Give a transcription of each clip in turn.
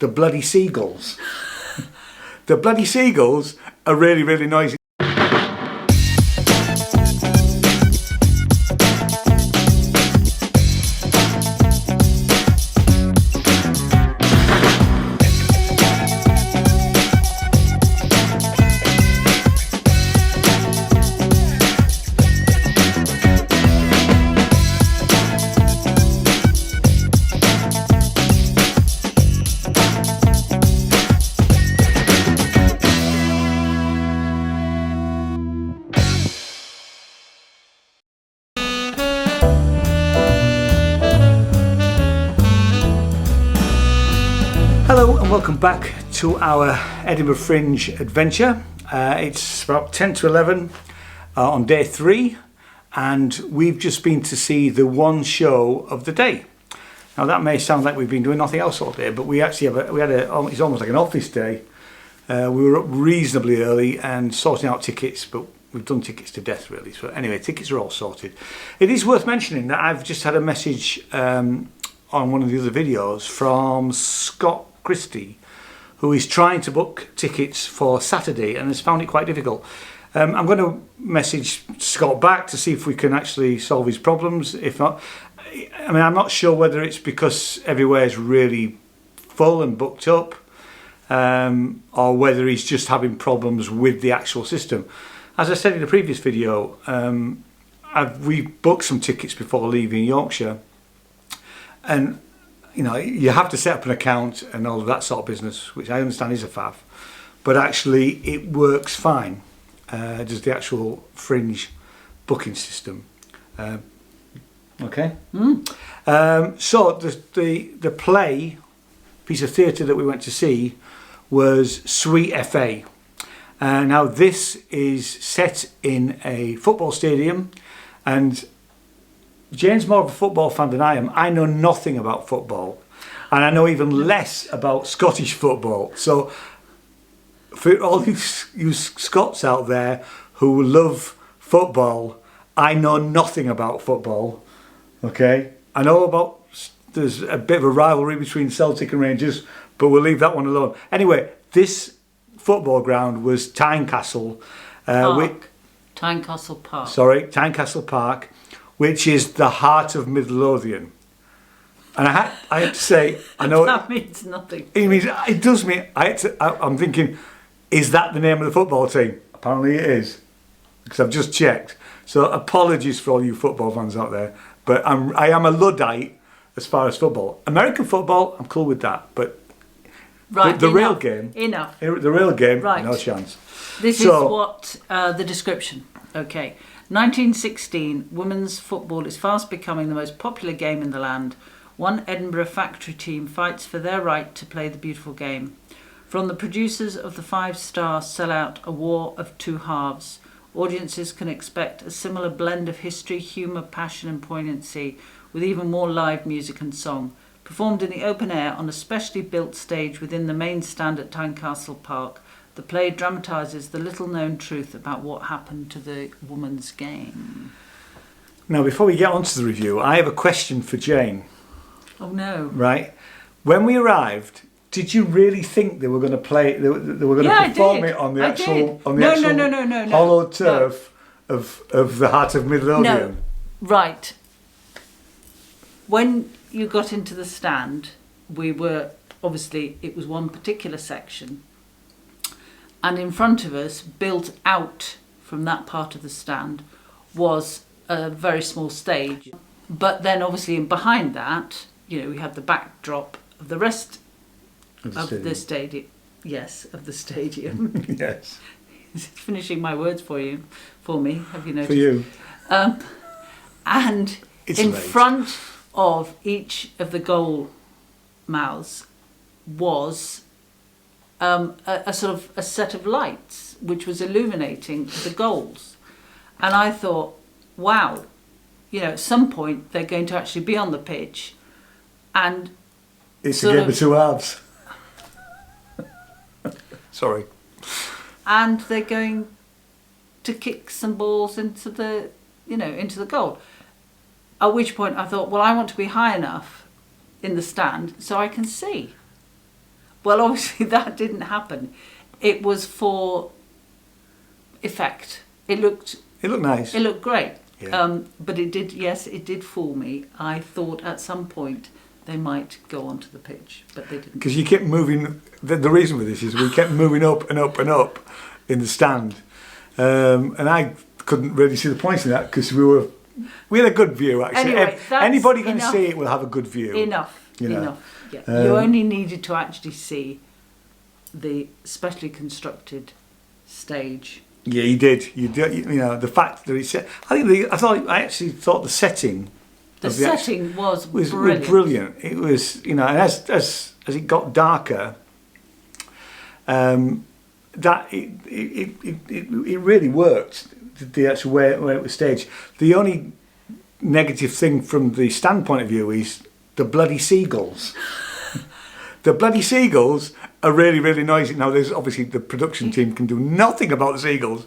the bloody seagulls. The bloody seagulls are really, really noisy. Hello and welcome back to our Edinburgh Fringe adventure. It's about 10 to 11 on day 3, and we've just been to see the one show of the day. Now that may sound like we've been doing nothing else all day, but we actually it's almost like an office day. We were up reasonably early and sorting out tickets, but we've done tickets to death really. So anyway, tickets are all sorted. It is worth mentioning that I've just had a message on one of the other videos from Scott Christie, who is trying to book tickets for Saturday and has found it quite difficult. I'm going to message Scott back to see if we can actually solve his problems. If not, I mean, I'm not sure whether it's because everywhere is really full and booked up, or whether he's just having problems with the actual system. As I said in the previous video, we booked some tickets before leaving Yorkshire, and you know, you have to set up an account and all of that sort of business, which I understand is a faff, but actually it works fine. Does the actual Fringe booking system. Okay. So the play, piece of theatre that we went to see was Sweet FA. Now this is set in a football stadium, and Jane's more of a football fan than I am. I know nothing about football, and I know even less about Scottish football. So for all you Scots out there who love football, I know nothing about football. Okay, I know about, there's a bit of a rivalry between Celtic and Rangers, but we'll leave that one alone. Anyway, this football ground was Tynecastle Tynecastle Park. Sorry, Tynecastle Park, which is the heart of Midlothian. And I had to say, I know that means nothing. It does mean, I'm thinking, is that the name of the football team? Apparently it is, because I've just checked. So apologies for all you football fans out there, but I am a Luddite as far as football. American football, I'm cool with that, but right, the real game, the real game, right. No chance. This is what the description. Okay. 1916, women's football is fast becoming the most popular game in the land. One Edinburgh factory team fights for their right to play the beautiful game. From the producers of the 5-star sellout A War of Two Halves, audiences can expect a similar blend of history, humour, passion and poignancy, with even more live music and song, performed in the open air on a specially built stage within the main stand at Tynecastle Park. The play dramatises the little-known truth about what happened to the women's game. Now, before we get on to the review, I have a question for Jane. Oh no! Right, when we arrived, did you really think they were going to play? They were going to perform it on the actual hollowed turf of the heart of Midlothian? No, right. When you got into the stand, we were obviously, it was one particular section. And in front of us, built out from that part of the stand, was a very small stage. But then obviously behind that, you know, we had the backdrop of the rest of the stadium. Yes, of the stadium. Yes. Finishing my words for me, have you noticed? For you. And it's in late. Front of each of the goal mouths was a sort of a set of lights which was illuminating the goals. And I thought, wow, you know, at some point they're going to actually be on the pitch and it's a game of two halves. Sorry. And they're going to kick some balls into the, you know, into the goal. At which point I thought, well, I want to be high enough in the stand so I can see. Well, obviously that didn't happen. It was for effect. It looked nice. It looked great. Yeah. But it did fool me. I thought at some point they might go onto the pitch, but they didn't. Because you kept moving. The reason for this is we kept moving up and up and up in the stand, and I couldn't really see the point in that because we had a good view actually. Anyway, Anybody going to see it will have a good view. Enough. Yeah. You only needed to actually see the specially constructed stage. Yeah, you did. You the fact that it's. I actually thought the setting. The setting was brilliant. Brilliant. It was, and as it got darker, that it really worked. The actual way it was staged. The only negative thing from the standpoint of view is the bloody seagulls. The bloody seagulls are really, really noisy. Now, there's obviously the production team can do nothing about the seagulls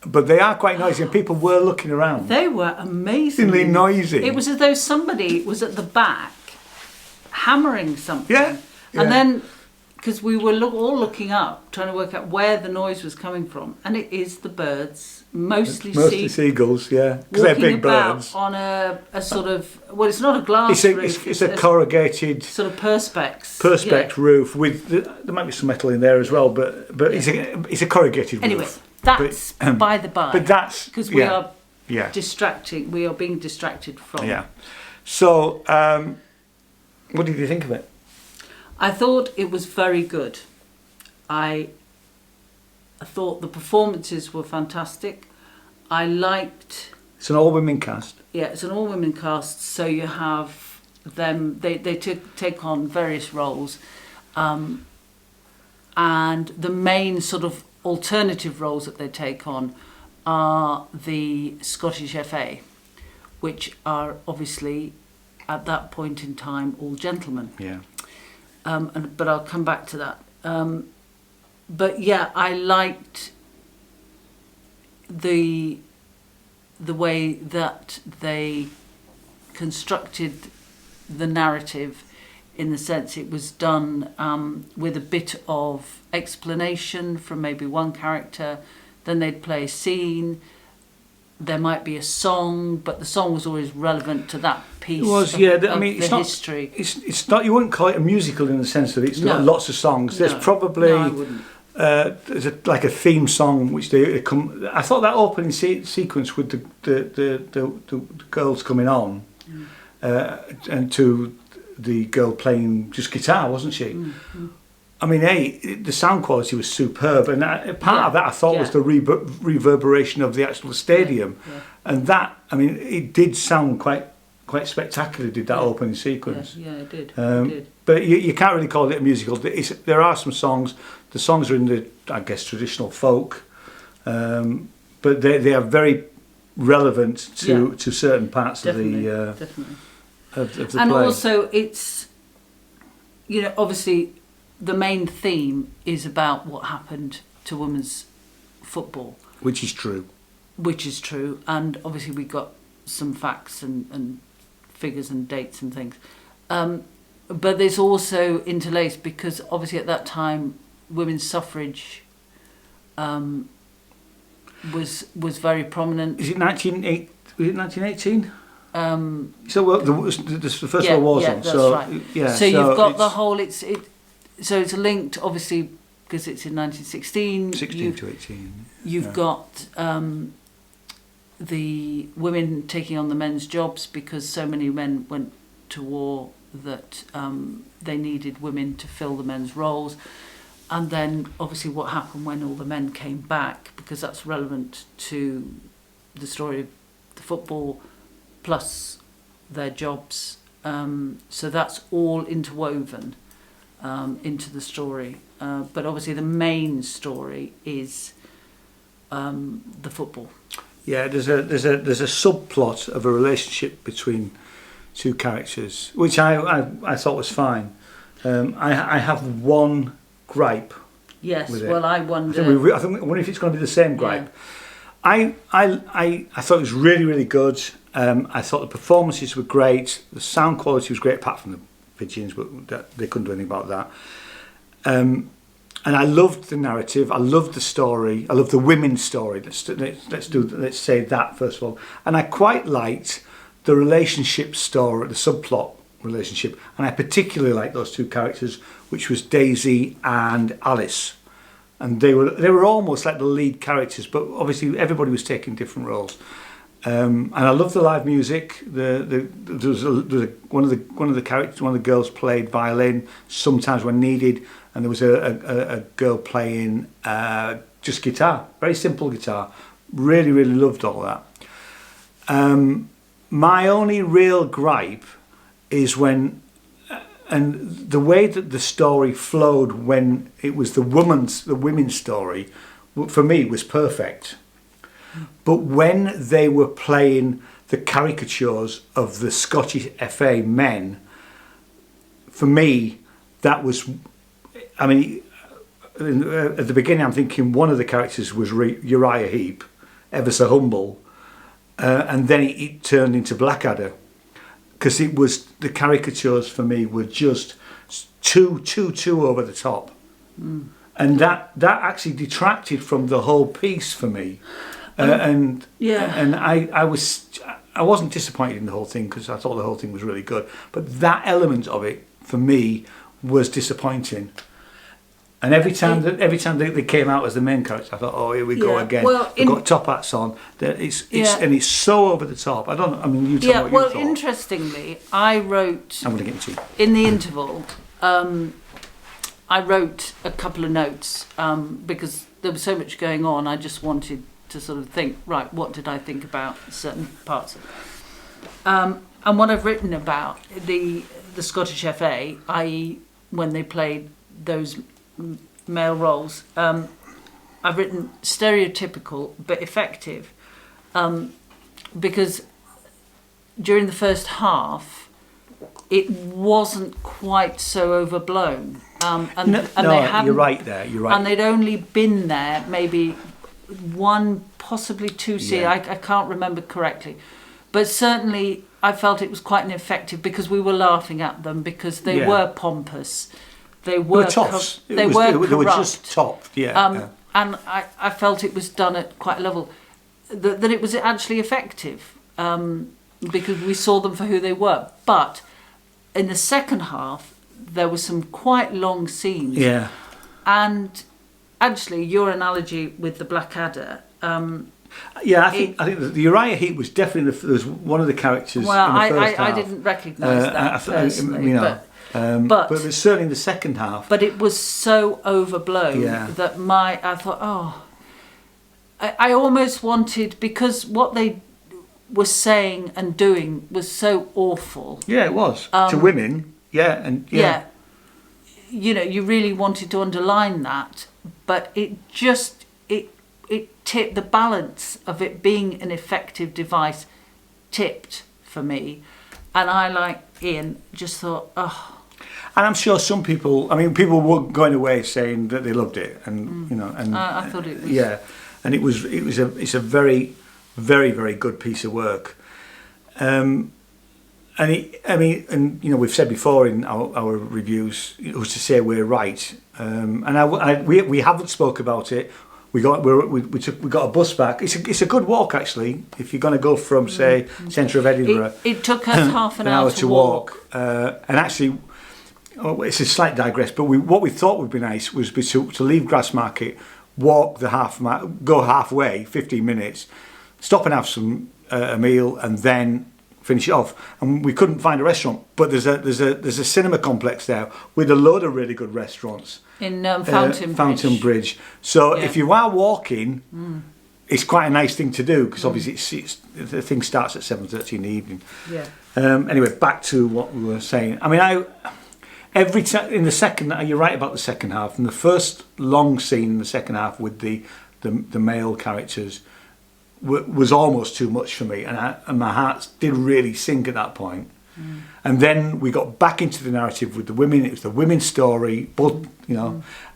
but they are quite noisy, and people were looking around. They were amazingly noisy. It was as though somebody was at the back hammering something. Yeah. And then, because we were all looking up, trying to work out where the noise was coming from, and it is the birds, mostly seagulls, yeah, because they're big birds. On a sort of, well, it's not a glass roof. It's a corrugated sort of perspex roof with there might be some metal in there as well, but it's a corrugated roof. Anyway, that's by the by. But that's because we are distracting. We are being distracted from. Yeah. So, what did you think of it? I thought it was very good. I thought the performances were fantastic. I liked... It's an all-women cast. Yeah, it's an all-women cast, so you have them... They take on various roles. And the main sort of alternative roles that they take on are the Scottish FA, which are obviously, at that point in time, all gentlemen. Yeah. But I'll come back to that. But yeah, I liked the way that they constructed the narrative, in the sense it was done with a bit of explanation from maybe one character, then they'd play a scene, there might be a song, but the song was always relevant to that piece. It was, it's not history. It's not. You wouldn't call it a musical in the sense that it's got lots of songs. No. There's probably I wouldn't. There's like a theme song which they come. I thought that opening sequence with the girls coming on, and to the girl playing just guitar, wasn't she? Mm-hmm. I mean, the sound quality was superb, and part of that I thought was the reverberation of the actual stadium, and that, I mean, it did sound quite spectacular. Did that opening sequence? Yeah, it did. It did. But you can't really call it a musical. There are some songs. The songs are in the, I guess, traditional folk, but they are very relevant to certain parts of the of the and play. Also, it's, obviously, the main theme is about what happened to women's football. Which is true. And obviously we got some facts and figures and dates and things. But there's also interlaced, because obviously at that time women's suffrage was very prominent. Is it 1918? So the First World War's on. That's so, right. Yeah, so you've got the whole... So it's linked, obviously, because it's in 1916. 16 to 18. You've got the women taking on the men's jobs, because so many men went to war that they needed women to fill the men's roles. And then, obviously, what happened when all the men came back, because that's relevant to the story of the football, plus their jobs. So that's all interwoven into the story, but obviously the main story is the football. Yeah, there's a subplot of a relationship between two characters, which I thought was fine. I have one gripe. Yes, with it. well, I wonder. I wonder if it's going to be the same gripe. Yeah. I thought it was really, really good. I thought the performances were great. The sound quality was great, apart from the pigeons, but they couldn't do anything about that. And I loved the narrative. I loved the story. I loved the women's story. Let's say that first of all. And I quite liked the relationship story, the subplot relationship. And I particularly liked those two characters, which was Daisy and Alice. And they were almost like the lead characters, but obviously everybody was taking different roles. And I loved the live music. There was one of the characters, one of the girls played violin sometimes when needed. And there was a girl playing just guitar, very simple guitar. Really, really loved all that. My only real gripe is when, and the way that the story flowed when it was the women's story, for me was perfect. But when they were playing the caricatures of the Scottish FA men, for me, that was. I mean, at the beginning, I'm thinking one of the characters was Uriah Heep, ever so humble, and then it turned into Blackadder, because it was the caricatures for me were just too over the top, and that actually detracted from the whole piece for me, and I wasn't disappointed in the whole thing because I thought the whole thing was really good, but that element of it for me was disappointing. And every time they came out as the main character, I thought, oh, here we go again. Well, they've got top hats on. And it's so over the top. You tell me what you thought. Well, interestingly, I wrote. I'm going to get into it. In the interval, I wrote a couple of notes because there was so much going on. I just wanted to sort of think, right, what did I think about certain parts? And what I've written about the Scottish FA, i.e., when they played those male roles, I've written stereotypical but effective, because during the first half it wasn't quite so overblown, you're right there, and they'd only been there maybe one, possibly two scenes. I can't remember correctly, but certainly I felt it was quite an effective, because we were laughing at them because they were pompous. They were toffs. They were just topped, and I felt it was done at quite a level that it was actually effective, because we saw them for who they were. But in the second half, there were some quite long scenes. Yeah. And actually, your analogy with the Blackadder. I think the Uriah Heep was definitely was one of the characters. Well, in the first half. I didn't recognise that personally, but it was certainly in the second half. But it was so overblown that I thought, I almost wanted, because what they were saying and doing was so awful. Yeah, it was to women. Yeah. You know, you really wanted to underline that, but it tipped the balance of it being an effective device, tipped for me, and I, like Ian, just thought, oh. And I'm sure some people, people were going away saying that they loved it, and and I thought it was and it's a very, very, very good piece of work. We've said before in our reviews, it was to say we're right, and we haven't spoke about it. We got a bus back. It's a good walk, actually, if you're going to go from, say, centre of Edinburgh. It took us half an hour to walk. And actually, it's a slight digress, but what we thought would be nice was to leave Grassmarket, walk go halfway, 15 minutes, stop and have a meal, and then finish it off. And we couldn't find a restaurant, but there's a cinema complex there with a load of really good restaurants. In Fountain Bridge. So if you are walking, it's quite a nice thing to do, because obviously the thing starts at 7:30 in the evening. Yeah. Anyway, back to what we were saying. Every time in the second, you're right about the second half. And the first long scene in the second half with the male characters was almost too much for me, and my heart did really sink at that point. And then we got back into the narrative with the women. It was the women's story, but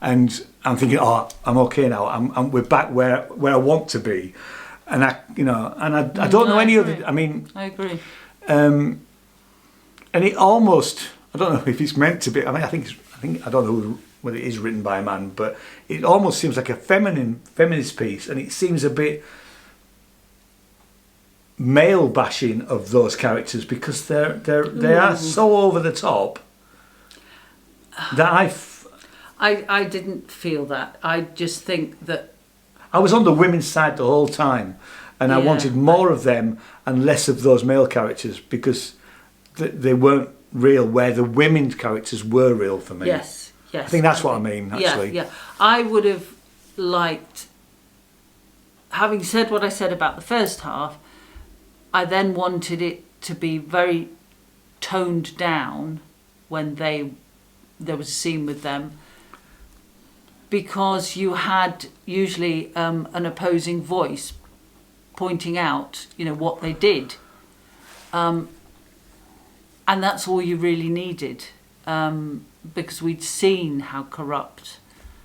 and I'm thinking, oh, I'm okay now. We're back where I want to be, and I don't know any other. I agree. And it almost, I don't know if it's meant to be. I don't know well, it is written by a man, but it almost seems like a feminist piece, and it seems a bit male bashing of those characters because they are so over the top that I didn't feel that. I just think that I was on the women's side the whole time, and I wanted more of them and less of those male characters because they weren't real where the women's characters were real for me. Yes. I think that's what I mean, actually. Yeah. I would have liked, having said what I said about the first half, I then wanted it to be very toned down when there was a scene with them, because you had usually an opposing voice pointing out, what they did. And that's all you really needed, because we'd seen how corrupt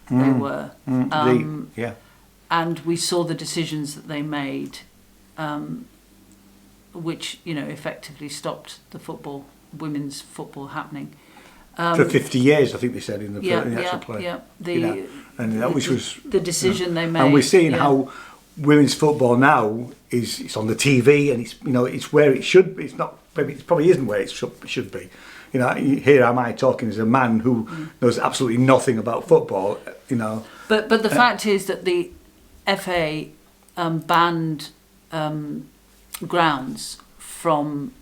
they were. And we saw the decisions that they made, which, effectively stopped the women's football happening. For 50 years, I think they said in the actual play. Yeah, which was the decision they made. And we're seeing how women's football now it's on the TV, and it's where it should be. It's not. Maybe it probably isn't where it should be. Here am I talking as a man who knows absolutely nothing about football. But the fact is that the FA banned grounds from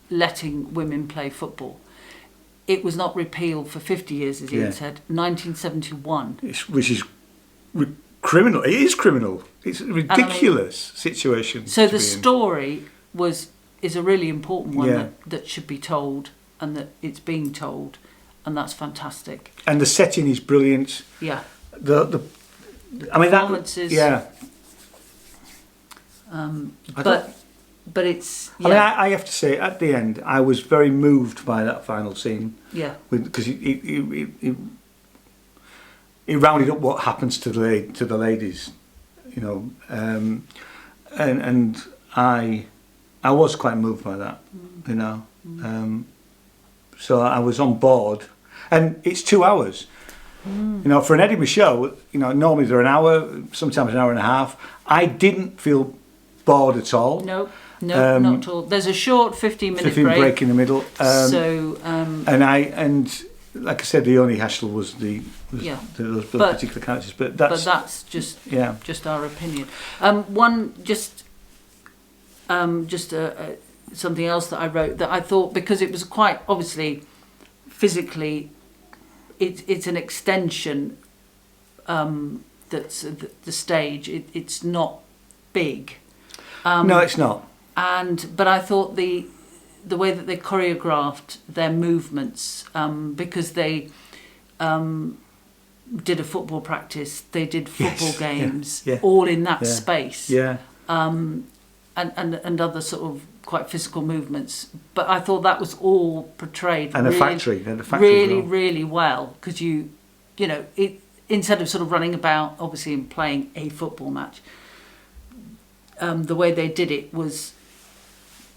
letting women play football. It was not repealed for 50 years, as Ian said. 1971. Which is criminal. It is criminal. It's a ridiculous situation. So the story is a really important one that should be told, and that it's being told, and that's fantastic. And the setting is brilliant. Yeah. The performances. But it's. Yeah. I have to say, at the end, I was very moved by that final scene. Yeah. Because it rounded up what happens to the ladies, and I was quite moved by that, so I was on board, and it's 2 hours. For an Edinburgh show, normally they're an hour, sometimes an hour and a half. I didn't feel bored at all. No, not at all. There's a short 15-minute break in the middle. And like I said, the only hassle was those particular characters. But that's just our opinion. Something else that I wrote that I thought, because it was quite obviously physically, it's an extension. That's the stage. It's not big. No, it's not. But I thought the way that they choreographed their movements, because they did a football practice, they did football games, all in that space. Yeah. And other sort of quite physical movements. But I thought that was all portrayed and really well, because instead of sort of running about, obviously, and playing a football match. The way they did it was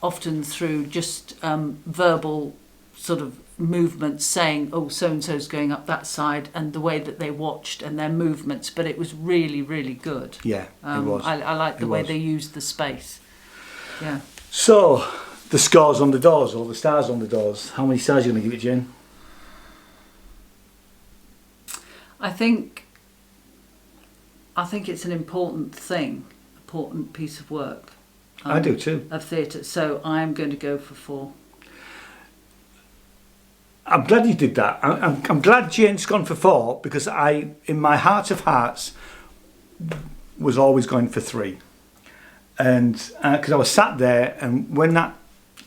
often through just verbal sort of movements, saying, oh, so-and-so's going up that side, and the way that they watched and their movements, but it was really, really good. Yeah, it was. I liked the way they used the space. Yeah. So, the scores on the doors, or the stars on the doors, how many stars are you going to give it, Jane? I think it's an important piece of work. I do too. Of theatre, so I'm going to go for 4. I'm glad you did that. I'm glad Jane's gone for 4, because I, in my heart of hearts, was always going for 3, and because I was sat there, and when that,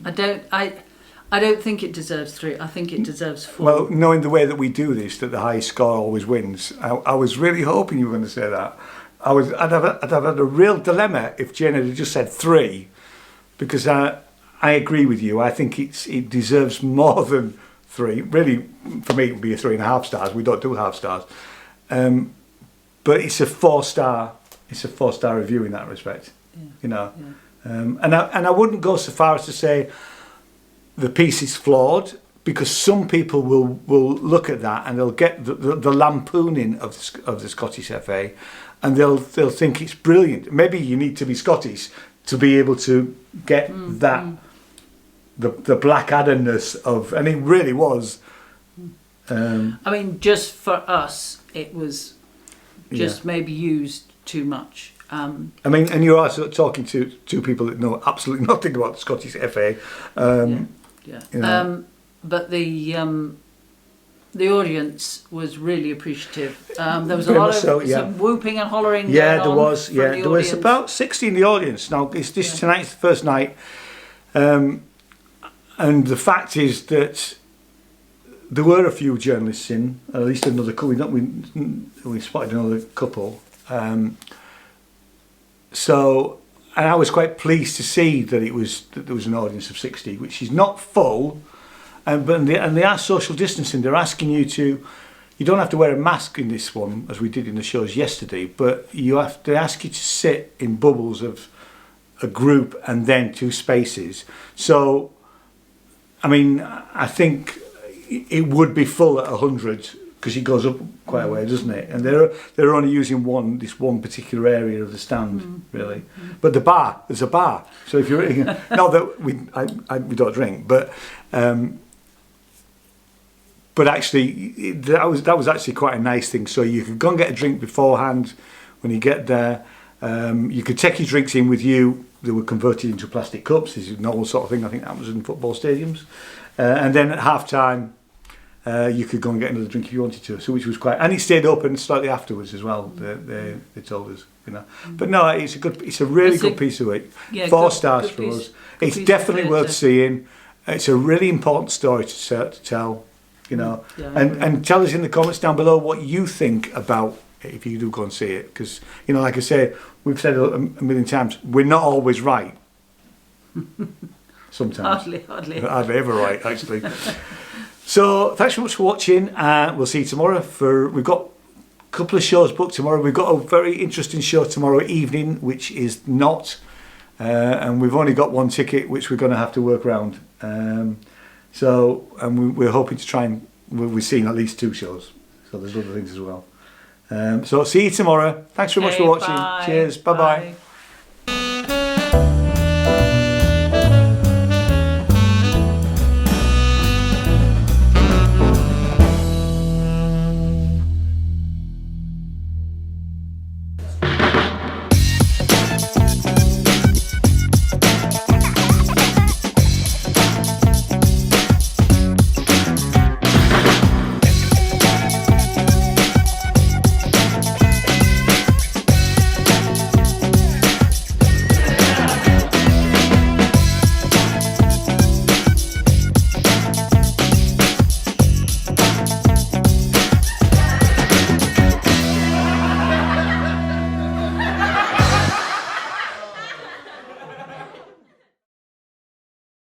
I don't think it deserves 3. I think it deserves 4. Well, knowing the way that we do this, that the highest score always wins, I was really hoping you were going to say that. I'd have had a real dilemma if Jane had just said 3, because I agree with you. I think it deserves more than 3. Really, for me, it would be a 3.5 stars. We don't do half stars, but it's a 4-star. It's a 4-star review in that respect. Yeah. And I wouldn't go so far as to say the piece is flawed, because some people will look at that and they'll get the lampooning of the Scottish FA, and they'll think it's brilliant. Maybe you need to be Scottish to be able to get that the Blackadder-ness of, and it really was. I mean, just for us, it was just maybe used too much. I mean, and you're also talking to two people that know absolutely nothing about the Scottish FA. Yeah. You know. But the audience was really appreciative. There was a Very lot much of so, some whooping and hollering. Yeah, going there on was. from Yeah, the there was audience. about 60 in the audience. Now, tonight's the first night, and the fact is that there were a few journalists in, at least another couple. We spotted another couple. So, and I was quite pleased to see that there was an audience of 60, which is not full, and they are social distancing. They're asking you don't have to wear a mask in this one as we did in the shows yesterday, but they ask you to sit in bubbles of a group and then 2 spaces. So, I mean, I think it would be full at 100 because it goes up quite a way, doesn't it? And they're only using this one particular area of the stand, really. But there's a bar. So if you're not that we don't drink, but actually that was actually quite a nice thing. So you could go and get a drink beforehand when you get there. You could take your drinks in with you. They were converted into plastic cups. This is a normal sort of thing. I think that was in football stadiums. And then at half time, you could go and get another drink if you wanted to. So which was quite, and it stayed open slightly afterwards as well. They told us, you know. But no, it's a really good piece of work. Yeah, 4 stars for us. It's definitely worth seeing. It's a really important story to tell, you know. Yeah, and tell us in the comments down below what you think about it if you do go and see it, because, you know, like I say, we've said a million times, we're not always right. Sometimes. Hardly Ever right, actually. So thanks so much for watching. We'll see you tomorrow. We've got a couple of shows booked tomorrow. We've got a very interesting show tomorrow evening, which is not, and we've only got 1 ticket, which we're going to have to work around. We're hoping to try and we've seen at least 2 shows. So there's other things as well. So see you tomorrow. Thanks very much for watching. Bye. Cheers. Bye bye.